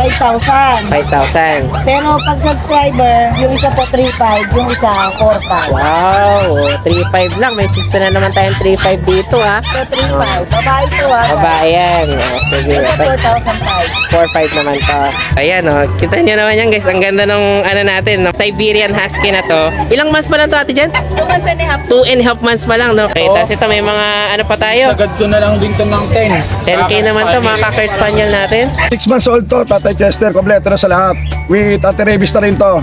5,000. 5,000. Pero pag subscriber, yung isa po 3,500, yung isa 4,500. Wow, 3,500 lang. May sister na naman tayong 3,500 dito ha. So 3,500. Babae to ha. Babae yan. Sige. Ito 4,500. 4,500 naman to. Ayan o. Kita nyo naman yan guys. Ang ganda nung ano natin. No? Siberian Husky na to. Ilang months pa lang to ate Jen? 2 months and a half. 2.5 months pa lang. No? Okay, tapos ito may mga ano pa tayo. Sagad ko na lang din to ng 10. 10K naman to mga Cocker Spaniel natin. 6 months old to, Tatay Chester, kompleto na sa lahat. With Ate Revis na rin to.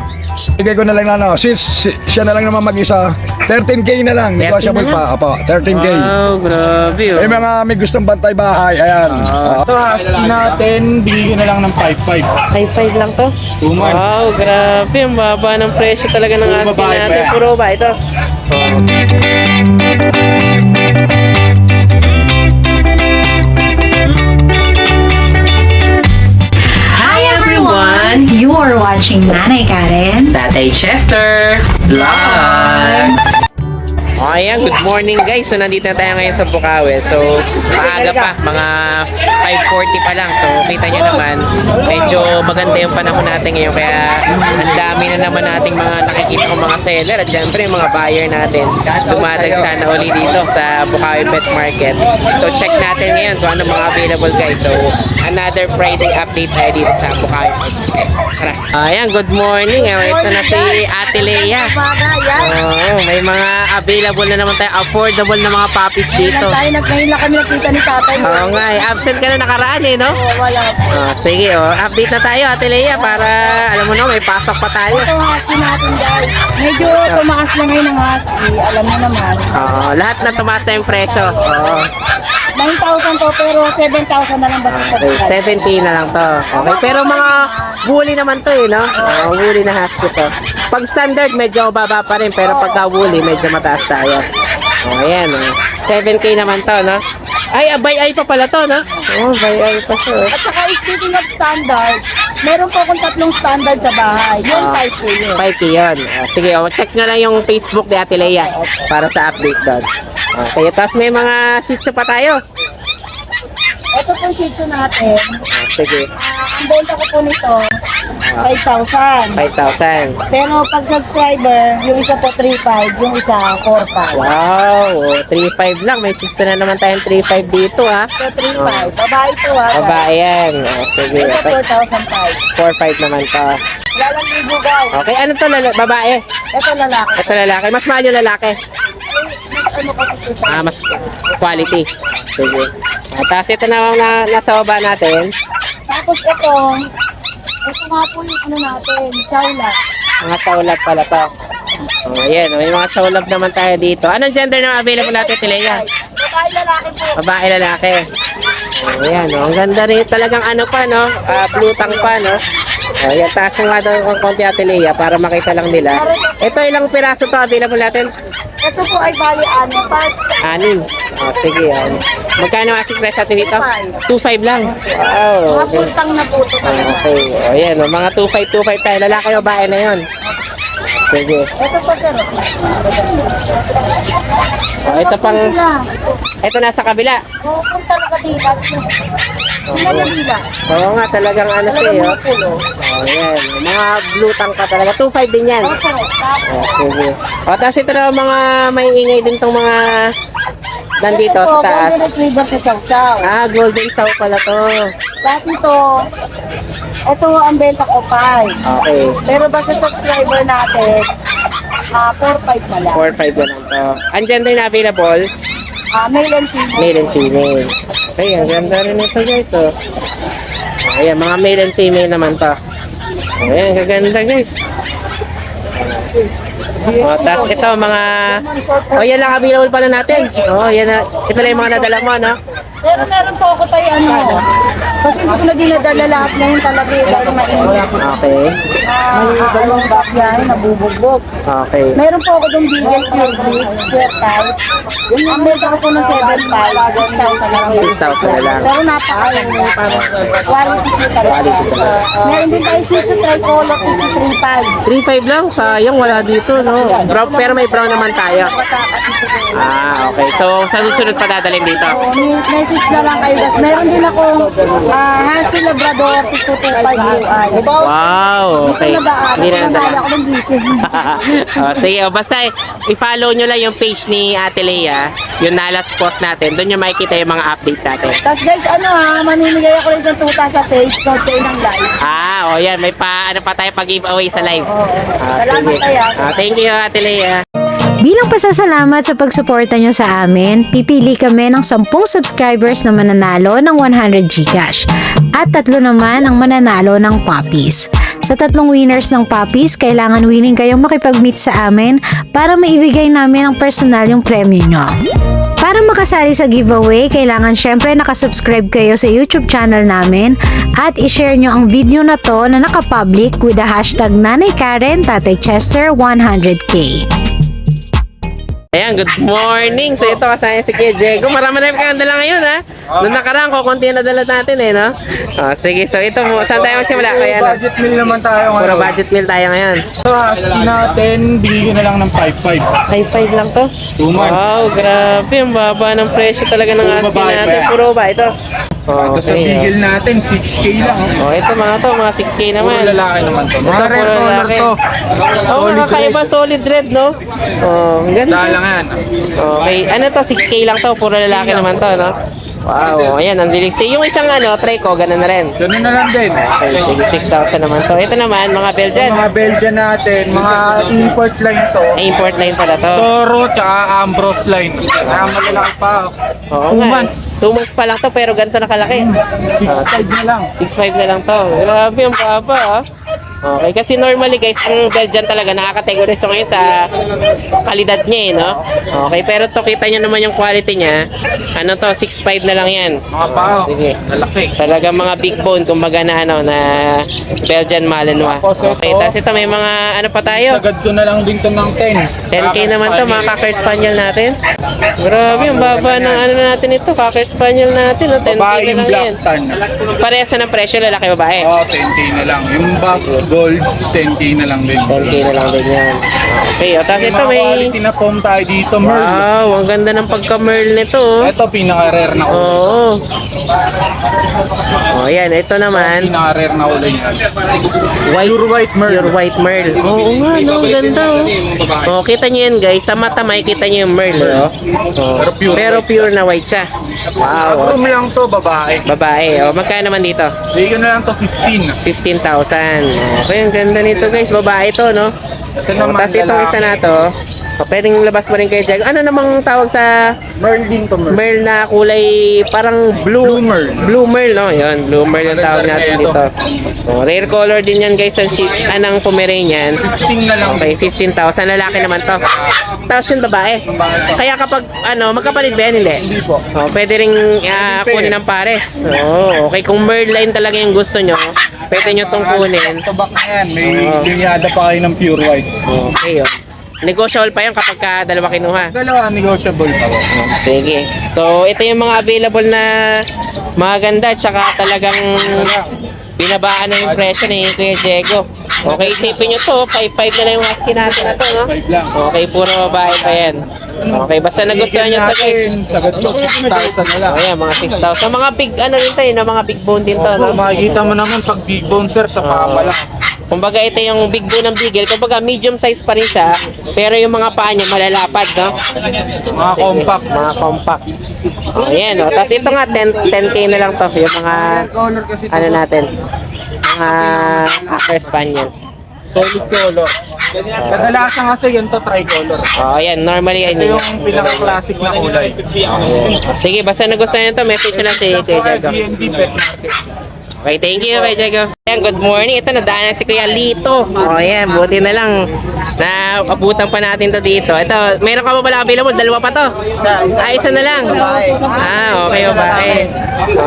Bigay ko na lang na, siya na lang naman mag-isa. 13K na lang, 13 negotiable na lang? pa. Apo, 13K. Wow, grabe oh. May mga may gustong bantay bahay, ayan. Ito husky natin, bigay ko na lang ng 5,500. 5,500 lang to. 2 months. Wow, grabe. Ang baba ng presyo talaga ng Puro Husky babae pa natin. yan. Puro ba ito? Hi everyone! You are watching Nanay Karen. Tatay Chester Vlogs. Ayan, good morning guys. So nandito na tayo ngayon sa Bukawi. So maaga pa, mga 5:40 pa lang. So kita nyo naman, medyo maganda yung panahon natin ngayon. Kaya ang dami na naman nating mga nakikita kong mga seller. At syempre yung mga buyer natin dumadagsa na uli dito sa Bukawi Pet Market. So check natin ngayon kung ano mga available guys. So another Friday update tayo dito sa Bukawi Pet Market. Tara. Ayan, good morning. Ito na si Ate Lea. Oh, may mga available na naman tayo, affordable na mga puppies dito. Ngayon lang kami nakita ni tatay. Oo nga, absent ka na nakaraan eh, no? Wala po. Sige, update na tayo, Ate Lea, para alam mo no, may pasok pa tayo. Ito husky natin guys. Medyo tumakas na ngayon ng husky. Alam mo naman. Lahat na tumaas na yung presyo. 9,000 to pero 7,000 na lang basta sa Okay, 70 na lang to. Okay, pero mga bully naman to eh, no? Bully na husky to. Pag standard, medyo baba pa rin, pero pagka bully, medyo mataas tayo. Ayan, 7K naman to, no? Ay, by-eye pa pala to, no? By-eye pa siya. At saka speaking of standard, meron po akong 3 standard sa bahay. Yung 5 po yun. 5K yun. Sige, check nyo lang yung Facebook ni Ate Lea para sa update doon. Okay, tapos may mga shih tzu pa tayo. Ito pong shih tzu natin. Sige, Ang benta ko po nito, 5,000. 5,000. Pero pag subscriber, yung isa po 3,500, yung isa 4,500. Wow, 3,500 lang. May shih tzu na naman tayong 3,500 dito, ha? So 3,500. Babae to ha. Babae yan. Sige, Ito 4,500. 4,500 naman to. Wala lang libugaw. Okay, ano to? Babae? Ito lalaki. Ito lalaki. Mas mahal yung lalaki. Ano kasi ito? Mas quality. Sige. Tapos ito na nasa baba natin. Tapos ito nga po yung ano natin, chowla. Mga taulab pala to. Ayan, may mga taulab naman tayo dito. Anong gender na available natin, Tilea? Babae lalaki po. Babae, lalaki. Ayan, ang ganda rin. Talagang ano pa, no? Plutang pa, no? Ayan, taas nga daw ang konti Ate Lea para makita lang nila. Ito, ilang piraso to available natin? Ito po ay bali ano, part 6. Sige, magkano asking price natin dito? 2,500 lang. Wow. mga pultang na po ito talaga. Okay, ayan, mga 2,500 tayo. Lalaki o babae na yun? Sige. Ito po sir. Ito pang, ito nasa kabila. Oo, kung talaga diba. Sila na diba. Oo nga, talagang ano siya, Talagang oh. mga pulo. Ayan, mga blue tank pa talaga. 2,500 din yan. Opo, tapos. Sige. Tapos ito na mga may ingay din tong mga nandito Ito sa po, taas. golden retriever sa chow chow. Golden chow pala to. Dati ito ang benta ko 5. Okay. Pero basta subscriber natin, 4-5 na lang. 4,500 na lang to. Ang gender na available, Male and female. male and female. Okay, ang ganda rin ito guys. Oh. Ayan, mga male and female naman to. Ayan, gaganda guys. Tapos ito mga yan lang available pala natin. Yan na. Ito lang yung mga nadala mo, no? Pero meron po ako tayo kasi hindi ko na dinadala lahat ngayon talaga dahil mainit. Okay. Dalawang back yan, nabubugbog. Okay. Meron po ako dong Beagle Pure Breed, square type. Ang benta ko po ng 7,500, 6,000 na lang. 6,000 na lang. Pero napakaganda. Quality po talaga. Quality talaga. Meron din tayo Shih Tzu Tricolor, 53,500. 3,500 lang. Sayang, wala dito, no? Brown, pero may brown naman tayo. Okay. So, sa susunod pa dadalhin dito. May mag-message na lang kayo guys. Meron din ako Husky Labrador 2225 UI. Wow, okay. Hindi na nadala. ako ng gising. Sige, basta i-follow nyo lang yung page ni Ate Lea, yung nalas post natin. Doon nyo makikita yung mga update natin. Tapos guys, mamimigay ako rin sa tuta sa page. Note kayo ng live. Yan, may ano pa tayo pag-giveaway sa live. Salamat Sige. kaya. Thank you, Ate Lea. Bilang pasasalamat sa pagsuporta nyo sa amin, pipili kami ng 10 subscribers na mananalo ng 100 Gcash at 3 naman ang mananalo ng puppies. Sa 3 winners ng puppies, kailangan willing kayong makipag-meet sa amin para maibigay namin ang personal yung premyo nyo. Para makasali sa giveaway, kailangan syempre nakasubscribe kayo sa YouTube channel namin at i-share nyo ang video na to na nakapublic with the hashtag Nanay Karen Tatay Chester 100K. Ayan, good morning. So ito kasama si Kuya Diego. Marami na yung dala ngayon ha. Noong nakaraan ko, konti na dala natin no? Sige, so ito, saan tayo magsimula? Kaya Budget meal naman tayo puro ngayon. budget meal tayo ngayon. So, husky natin, bigyan ko na lang ng 5-5. 5-5 lang to. 2 months. Wow, grabe. Ang baba ng presyo talaga ng Puro asking babae pa natin. yan. Puro ba ito? Ito sa bigel natin, 6K lang. Ito mga 6K Puro naman. lalaki naman to. Mga Ito, rare puro color lalaki. to. Nakakaiba solid red, no? Ang ganda. Dahil lang yan. Okay, ano to? 6K lang to. Puro lalaki naman to, no? Wow, ayan, ang dilig. Yung isang Treco, ganun na rin. Ganun na lang din. Okay, sige, 6,000 naman to. Ito naman, mga Belgian. Mga Belgian natin, mga import line to. Import line pala to. Toro tsaka Ambrose line. Kaya malalaki pa. Oo 2 nga, months. 2 months pa lang to, pero ganito na kalaki. 6.5 na lang. 6.5 na lang to. Grabe, ang baba Okay, kasi normally guys, ang Belgian talaga nakakategorize ngayon sa kalidad niya no? Okay, pero to kita nyo naman yung quality niya. Ano to, 6.5 na lang yan. Mga pao. Sige. Lalaki. Talaga mga big bone, kumbaga na na Belgian Malinois. Okay, tapos ito may mga ano pa tayo. Sagad ko na lang din to ng 10. 10K naman to, mga Cocker Spaniel natin. Grabe, ang baba ng ano natin ito, Cocker Spaniel natin. 10K Babae na yung lang yan. black tan. Parehas na ng presyo, lalaki babae. 10K na lang. Yung gold, 10K na lang din. 10K na lang din yan. Okay, tapos ito mga may... quality na foam tayo dito, Merl. Wow, ang ganda ng pagka-merl nito. Ito, pinaka-rare na kulay. Oo. Yan, ito naman. Pinaka-rare na kulay niya. Pure white merl. Pure white merl. Oo nga, no, ang ganda. Kita nyo yan guys, sa mata makikita nyo yung merl. Pero pure na white siya. Wow. Room lang to, babae. Babae. Magkano naman dito? Bigyan na lang to 15. 15,000. Okay, ang ganda nito guys. Babae to, no? Ito naman, Tapos itong isa na to, pwedeng labas mo rin kay Jag. Ano namang tawag sa Merl din to, Merl. merl na kulay parang blue? Blue merl. Blue merl, no? Yan, blue merl yung tawag natin dito. Rare color din yan guys, ang sheets, anang Pomeranian. 15 na lang. Okay, 15,000. Lalaki naman to. Tapos yung babae. Kaya kapag, magkapalit ba yan, hindi? Hindi po. Pwede rin kunin ng pares. Okay, kung merl line talaga yung gusto nyo, pwede nyo itong kunin. Tabak na yan. May linyada pa kayo ng pure white. Okay, negotiable pa yan kapag dalawa kinuha. Dalawa, negotiable pa po. Sige. So, ito yung mga available na mga ganda at saka talagang binabaan na yung presyo ni Kuya Diego. Okay, isipin nyo to, 5.5 na lang yung husky natin na to, no? 5 lang. Okay, puro babae pa yan. Okay, basta nagustuhan nyo to guys. Sagad ko 6,000 na lang. Ayan, mga 6,000. Mga big, rin to mga big bone din to, no? Makikita mo naman pag big bone, sir, sa paa lang. Kumbaga ito yung big bone ng Beagle, kumbaga medium size pa rin siya, pero yung mga paa niya malalapad, no? Mga compact. Mga compact. Ayan, tapos ito nga, 10K na lang to, yung mga, Color kasi to. ano natin, mga Cocker Spaniel. Solid color. Kadalasan kasi yan to tricolor. Ayan, normally Ito yun. yung pinaka-classic na kulay. Sige, basta nagustuhan nyo to, message nyo lang si Kuya Diego. DND Pet Market. Okay, thank you, Kuya Diego. Ayan, good morning. Ito, nadaanan si Kuya Lito. Ayan, buti na lang na abutan pa natin to dito. Ito, meron ka ba pala available? Dalawa pa to? Isa na lang. Okay, babae.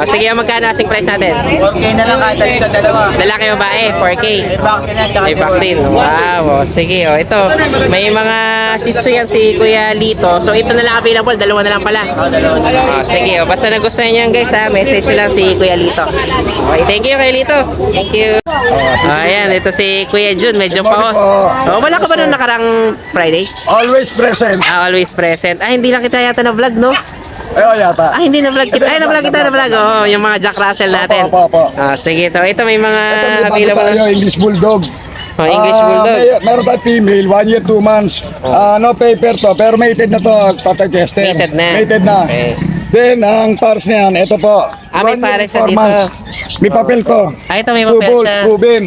Sige, magkano asking price natin? Okay na lang kahit sa dalawa. Lalaki babae, 4K. Vaccine yan, tsaka May vaccine. Wow, sige. Ito, may mga shih tzu yan si Kuya Lito. So, ito na lang available. Dalawa na lang pala. Sige, basta nagustuhan niyo yan guys ha. Message nyo lang si Kuya Lito. Okay, Thank you, Kailito. Thank you. Ayan, ito si Kuya Jun. Medyo paos. Oh, wala ka ba nung nakarang Friday? Always present. Always present. Hindi lang kita yata na vlog, no? Ayaw yata. Hindi na vlog kita. Na-vlog kita, na-vlog. Oo, yung mga Jack Russell natin. Opo. Sige, so ito may mga available. Tayo, English Bulldog. English Bulldog. Meron tayo female, 1 year, 2 months. No paper to, pero mated na to, Tata Chester. Mated na. Mated na. Okay. Then, ang pares niyan, ito po. May 1 year, pares siya 4 dito. months. May papel to. Ito may papel Two balls, siya. proven.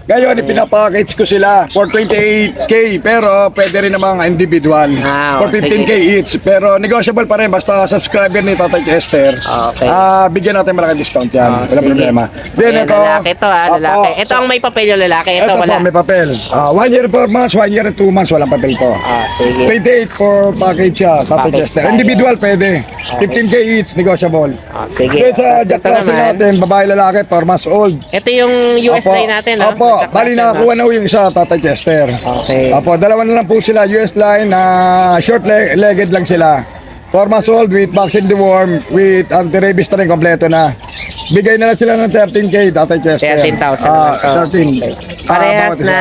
Ngayon, ipinapackage ko sila for 28K, pero pwede rin namang individual. For 15K each. Pero negotiable pa rin, basta subscriber ni Tata Chester. Okay. Bigyan natin malaking discount yan. Walang Sige. problema. Then, Ayan, ito. lalaki to, lalaki. Opo. Ito ang may papel yung lalaki. Ito Ito wala. po, may papel. 1 year, 4 months, 1 year, 2 months, walang papel to. Sige. 28 for package siya, Tata Package Chester. tayo. Individual pwede. 15K each, negotiable. Sige. Then sa Tapos Jack ito Russell naman. natin, babae lalaki, 4 months old. Ito yung US Opo. line natin, no? Opo, Jack bali Russell, nakakuha na ho yung isa, Tata Chester. Okay. Opo, dalawa na lang po sila, US line, short-legged lang sila. 4 months old with vaccine deworm, with anti-rabies na rin, kompleto na. Bigay na lang sila ng 13K, Tata Chester. 13,000 naman to. 13. Parehas bawat isa. na...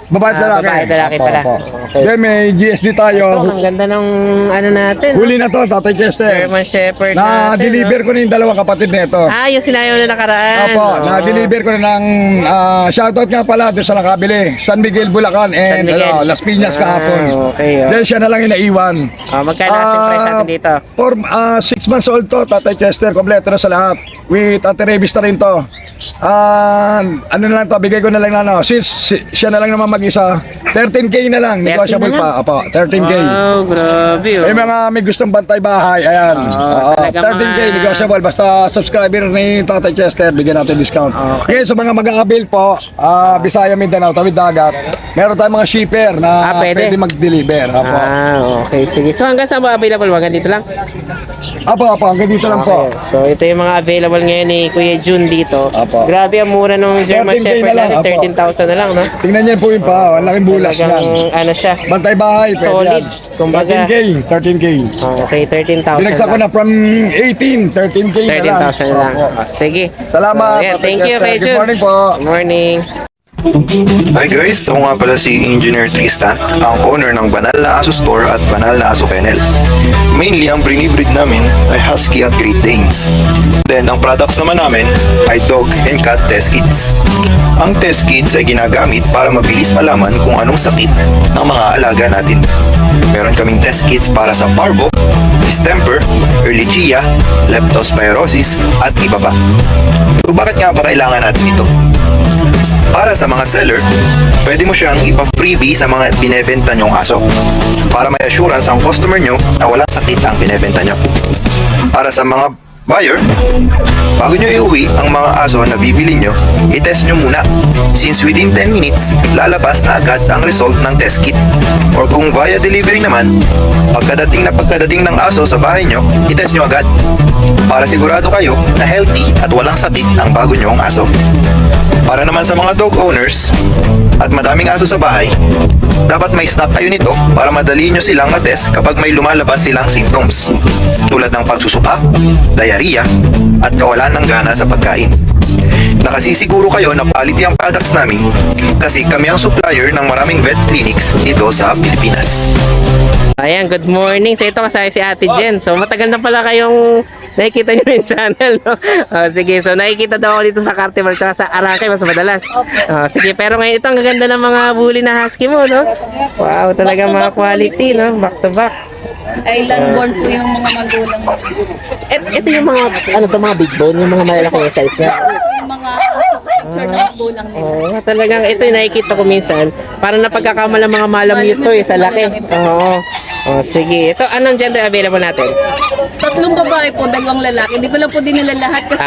Babae at lalaki. babae at lalaki Opo, pala. opo. Okay. Then may GSD tayo. Ang ganda ng ano natin. Huli na to, Tata Chester. German Shepherd natin. Na-deliver ko na yung dalawang kapatid nito. Yung sinayaw na nakaraan. Opo, Oo. na-deliver ko na ng shoutout nga pala doon sa nakabili. San Miguel, Bulacan and San Miguel. Las Piñas kahapon. Okay. Then siya na lang inaiwan. Magkano asking price natin dito? 6 months old to, Tata Chester, kompleto na sa lahat. With anti-rabies na rin to. Ano na lang to, bigay ko na lang na since siya na lang naman mag-isa, 13K na lang, 13 negotiable na lang? pa. Opo, 13K. Wow, grabe. May mga may gustong bantay bahay, ayan. talaga 13K mga- negotiable, basta subscriber ni Tata Chester, bigyan natin discount. Ngayon sa mga mag-aabil po, Bisaya, Mindanao, tawid dagat, meron tayong mga shipper na pwede. pwede mag-deliver. Opo. Okay, sige. So hanggang saan ba available? Hanggang dito lang? Opo, hanggang dito lang po. Okay. So ito yung mga available ngayon ni Kuya Jun dito. Apo. Grabe ang mura nung German 13K Shepherd na lang, natin, apo. 13,000 na lang, no? Tingnan niyo po yung pa, ang laking bulas Talagang yan. ano siya. Bantay bahay, pwede Solid, yan. kumbaga. 13K. Okay, 13,000 Binagsak ko lang. na from 18, 13K na lang. 13,000 lang. Opo. Sige. Salamat, So, ayan, Tata thank you, Chester. Kuya Good Jun. morning po. Good morning. Hi guys, ako nga pala si Engineer Tristan, ang owner ng Banal na Aso Store at Banal na Aso Kennel. Mainly, ang brinibreed namin ay Husky at Great Danes. Then, ang products naman namin ay Dog and Cat Test Kits. Ang test kits ay ginagamit para mabilis malaman kung anong sakit ng mga alaga natin. Meron kaming test kits para sa parvo, distemper, ehrlichia, leptospirosis, at iba pa. So, bakit nga ba kailangan natin ito? Para sa mga seller, pwede mo siyang ipa-freebie sa mga binebenta nyong aso para may assurance ang customer nyo na walang sakit ang binebenta nyo. Para sa mga buyer, bago nyo iuwi ang mga aso na bibili nyo, i-test nyo muna. Since within 10 minutes, lalabas na agad ang result ng test kit. Or kung via delivery naman, pagkadating ng aso sa bahay nyo, i-test nyo agad. Para sigurado kayo na healthy at walang sakit ang bago nyong aso. Para naman sa mga dog owners at madaming aso sa bahay, dapat may stock kayo nito para madali nyo silang ma-test kapag may lumalabas silang symptoms tulad ng pagsusuka, diarrhea, at kawalan ng gana sa pagkain. Nakasisiguro kayo na quality ang products namin kasi kami ang supplier ng maraming vet clinics dito sa Pilipinas. Ayan, good morning. So ito kasaya si Ate Jen. So matagal na pala kayong nakikita nyo yung channel, no? Sige, so nakikita daw ako dito sa Carnival tsaka sa Arangkay mas madalas. Sige, pero ngayon ito ang gaganda ng mga bully na husky mo, no? Wow, talaga mga quality, no? Back to back. Island born po yung mga magulang. Ito yung mga, ano to, mga big bone, yung mga malalaki yung size niya. Yung mga picture na magulang nila. Oo, talagang ito yung nakikita ko minsan. Parang napagkakamala mga malamute to, sa laki. Oo. Sige. Ito, anong gender available natin? 3 babae po, 2 lalaki. Hindi ko lang po dinila lahat kasi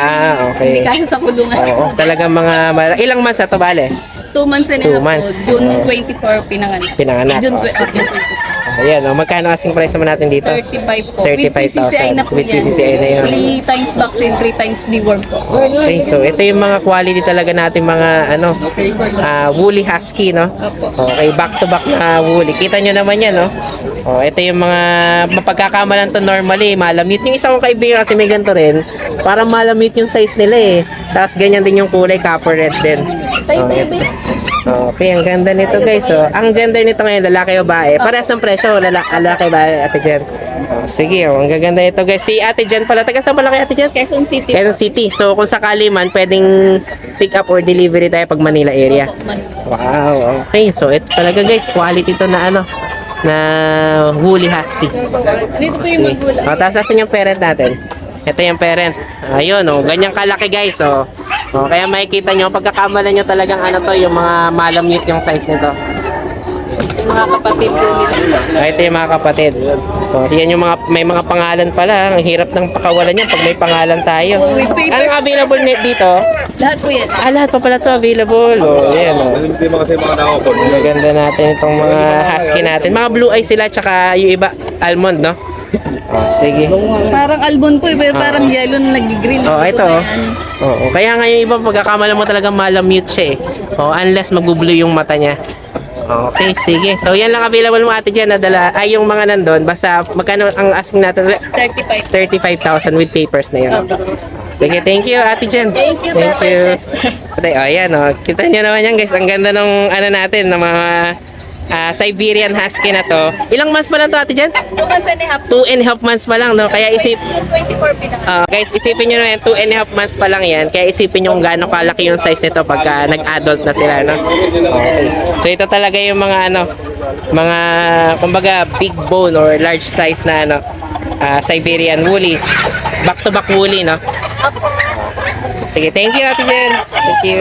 Okay. hindi kaya sa kulungan. Oo, talagang mga, ilang months na to, bale? 2 months and a 2 half months. po. June 24 pinanganak. Pinanganak. June, Sige. June 24. Ayan, magkano asking price naman natin dito? 35 po. 35,000. With PCCI na po With yan. PCCI na yun. 3 times vaccine, 3 times deworm po. Okay, so ito yung mga quality talaga natin mga woolly husky, no? Okay, back to back na woolly. Kita nyo naman yan, no? Ito yung mga mapagkakamalan to normally, malamute. Yung isa kong kaibigan kasi may ganito rin, parang malamute yung size nila eh. Tapos ganyan din yung kulay, copper red din. Okay, ang ganda nito guys. So, ang gender nito ngayon, lalaki o babae? Parehas ang presyo, lalaki o babae, Ate Jen. Sige, ang gaganda nito guys. Si Ate Jen pala, taga saan pala kay Ate Jen? Quezon City. Quezon City. So, kung sakali man, pwedeng pick up or delivery tayo pag Manila area. Wow, okay. So, ito talaga guys, quality to na ano, na woolly husky. Dito po yung magulang. Tapos asan yung parent natin? Ito yung parent. Ayun, oh, ganyang kalaki guys. Oh. Oh, kaya makikita nyo, pagkakamalan nyo talagang ano to, yung mga malamute yung size nito. Yung mga kapatid po nila. Ito yung mga kapatid. Oh, yan yung mga, may mga pangalan pala. Ang hirap ng pakawalan yan pag may pangalan tayo. Oh, with papers. Anong available net dito? Lahat po yan. Lahat pa pala to available. Oh, yan oh. Maganda natin itong mga husky natin. Mga blue eyes sila, tsaka yung iba, almond, no? Oh, sige. Parang albon po, pero parang yellow na nag-green. Oh, ito. Oo, kaya nga yung iba pagkakamala mo talaga malamute siya eh. Oh, unless magbublue yung mata niya. Okay, sige. So, yan lang available mo Ate Jen na dala. Ay, yung mga nandun. Basta, magkano ang asking natin? 35. 35,000 with papers na yun. Sige, thank you Ate Jen. Thank you, Thank Papa you. Chester. Ate, oh, yan oh. Kita nyo naman yan guys. Ang ganda nung ano natin, ng mga Siberian Husky na to. Ilang months pa lang to Ate Jen? 2 months and a half. 2.5 months pa lang, no? Kaya 24 pinaka. guys, isipin nyo na yan, 2.5 months pa lang yan. Kaya isipin nyo kung gaano kalaki yung size nito pagka nag-adult na sila, no? Okay. So, ito talaga yung mga, ano, mga, kumbaga, big bone or large size na, ano, Siberian woolly. Back-to-back woolly, no? Sige, thank you, Ate Jen. Thank you.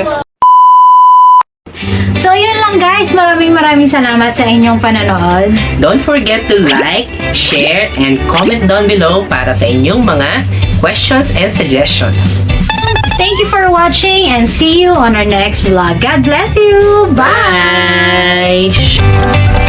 So yun lang guys, maraming salamat sa inyong panonood. Don't forget to like, share, and comment down below para sa inyong mga questions and suggestions. Thank you for watching and see you on our next vlog. God bless you! Bye! Bye!